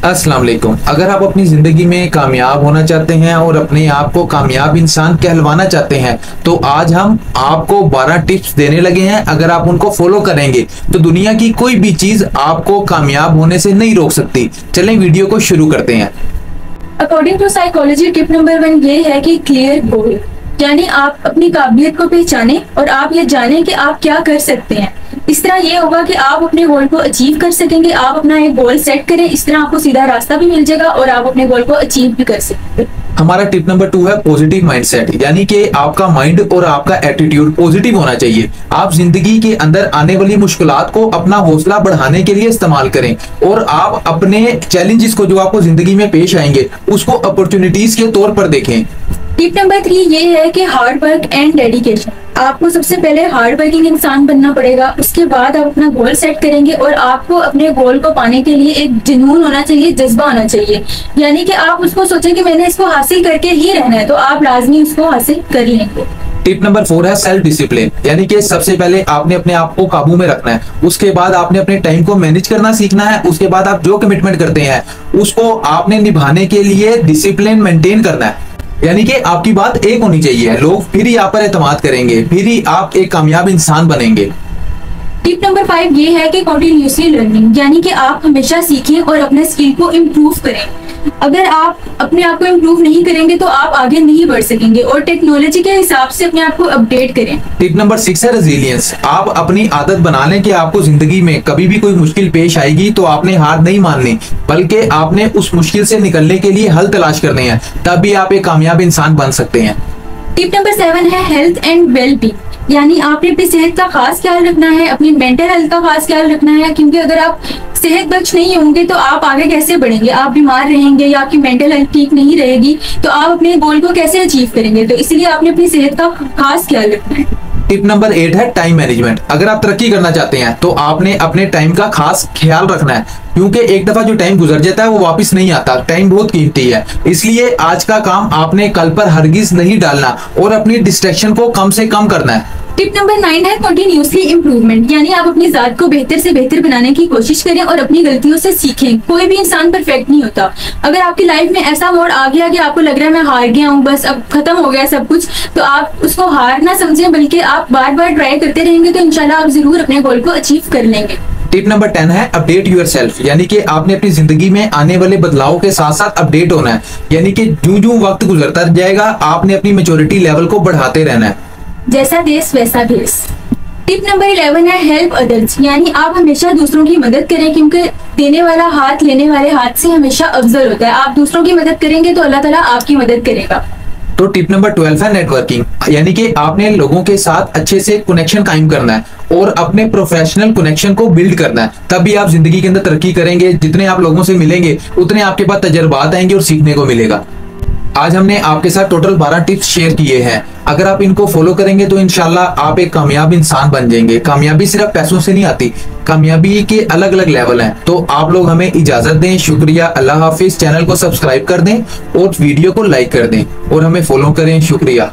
अस्सलाम वालेकुम। अगर आप अपनी जिंदगी में कामयाब होना चाहते हैं और अपने आप को कामयाब इंसान कहलवाना चाहते हैं तो आज हम आपको 12 टिप्स देने लगे हैं। अगर आप उनको फॉलो करेंगे तो दुनिया की कोई भी चीज आपको कामयाब होने से नहीं रोक सकती। चलें वीडियो को शुरू करते हैं। According to psychology tip number 1 ये है कि क्लियर गोल, यानी आप अपनी काबिलियत को पहचाने और आप ये जानें कि आप क्या कर सकते हैं। इस तरह ये होगा कि आप अपने गोल को अचीव कर सकेंगे। आप अपना एक गोल सेट करें, इस तरह आपको सीधा रास्ता भी मिल जाएगा और आप अपने गोल को अचीव भी कर सकेंगे। हमारा टिप नंबर 2 है पॉजिटिव माइंडसेट, यानी कि आपका माइंड और आपका एटीट्यूड पॉजिटिव होना चाहिए। आप जिंदगी के अंदर आने वाली मुश्किलात को अपना हौसला बढ़ाने के लिए इस्तेमाल करें और आप अपने चैलेंजेस को जो आपको जिंदगी में पेश आएंगे उसको अपॉर्चुनिटीज के तौर पर देखें। टिप नंबर 3 ये है कि हार्ड वर्क एंड डेडिकेशन। आपको सबसे पहले हार्ड वर्किंग इंसान बनना पड़ेगा, उसके बाद आप अपना गोल सेट करेंगे और आपको अपने गोल को पाने के लिए एक जुनून होना चाहिए, जज्बा होना चाहिए। यानी कि आप उसको सोचें कि मैंने इसको हासिल करके ही रहना है, तो आप लाजमी उसको हासिल कर लेंगे। टिप नंबर 4 है सेल्फ डिसिप्लिन, यानी कि सबसे पहले आपने अपने आप को काबू में रखना है, उसके बाद आपने अपने टाइम को मैनेज करना सीखना है, उसके बाद आप जो कमिटमेंट करते हैं उसको आपने निभाने के लिए डिसिप्लिन मेंटेन करना है। यानी कि आपकी बात एक होनी चाहिए, लोग फिर ही आप पर एतमाद करेंगे, फिर ही आप एक कामयाब इंसान बनेंगे। टिप नंबर 5 ये है कि कंटिन्यूसली लर्निंग, यानी कि आप हमेशा सीखें और अपने स्किल को इम्प्रूव करें। अगर आप अपने आप को इम्प्रूव नहीं करेंगे तो आप आगे नहीं बढ़ सकेंगे और टेक्नोलॉजी के हिसाब से अपने आप को अपडेट करें। टिप नंबर 6 है रेजिलियंस। आप अपनी आदत बना लें कि आपको जिंदगी में कभी भी कोई मुश्किल पेश आएगी तो आपने हार नहीं माननी, बल्कि आपने उस मुश्किल से निकलने के लिए हल तलाश करने हैं, तभी आप एक कामयाब इंसान बन सकते हैं। टिप नंबर 7 है हेल्थ एंड वेलबींग, यानी आपने अपनी सेहत का खास ख्याल रखना है, अपनी मेंटल हेल्थ का खास ख्याल रखना है, क्योंकि अगर आप सेहत बख्श नहीं होंगे तो आप आगे कैसे बढ़ेंगे। आप बीमार रहेंगे या आपकी मेंटल हेल्थ ठीक नहीं रहेगी तो आप अपने गोल को कैसे अचीव करेंगे। तो इसलिए आपने अपनी सेहत का खास ख्याल रखना है। टिप नंबर 8 है टाइम मैनेजमेंट। अगर आप तरक्की करना चाहते हैं तो आपने अपने टाइम का खास ख्याल रखना है, क्योंकि एक दफा जो टाइम गुजर जाता है वो वापस नहीं आता। टाइम बहुत कीमती है, इसलिए आज का काम आपने कल पर हरगिज नहीं डालना और अपनी डिस्ट्रैक्शन को कम से कम करना है। टिप नंबर 9 है कंटिन्यूसली इम्प्रूवमेंट, यानी आप अपनी जात को बेहतर से बेहतर बनाने की कोशिश करें और अपनी गलतियों से सीखें। कोई भी इंसान परफेक्ट नहीं होता। अगर आपकी लाइफ में ऐसा मोड़ आ गया कि आपको लग रहा है मैं हार गया हूँ, बस अब खत्म हो गया सब कुछ, तो आप उसको हार ना समझें, बल्कि आप बार बार ट्राई करते रहेंगे तो इंशाल्लाह आप जरूर अपने गोल को अचीव कर लेंगे। टिप नंबर 10 है अपडेट योरसेल्फ, यानी कि आपने अपनी जिंदगी में आने वाले बदलावों के साथ साथ अपडेट होना है, यानी कि जो वक्त गुजरता जाएगा आपने अपनी मैच्योरिटी लेवल को बढ़ाते रहना है। जैसा देश वैसा भेष। टिप नंबर 11 है हेल्प अदर्स, यानी आप हमेशा दूसरों की मदद करें, क्योंकि देने वाला हाथ लेने वाले हाथ से हमेशा अफजल होता है। आप दूसरों की मदद करेंगे तो अल्लाह ताला आपकी मदद करेगा। तो टिप नंबर 12 है नेटवर्किंग, यानी कि आपने लोगों के साथ अच्छे से कनेक्शन कायम करना है और अपने प्रोफेशनल कनेक्शन को बिल्ड करना है, तभी आप जिंदगी के अंदर तरक्की करेंगे। जितने आप लोगों से मिलेंगे उतने आपके पास तजर्बात आएंगे और सीखने को मिलेगा। आज हमने आपके साथ टोटल 12 टिप्स शेयर किए हैं। अगर आप इनको फॉलो करेंगे तो इंशाल्लाह आप एक कामयाब इंसान बन जाएंगे। कामयाबी सिर्फ पैसों से नहीं आती, कामयाबी के अलग अलग लेवल हैं। तो आप लोग हमें इजाजत दें। शुक्रिया, अल्लाह हाफिज। चैनल को सब्सक्राइब कर दें और वीडियो को लाइक कर दें और हमें फॉलो करें। शुक्रिया।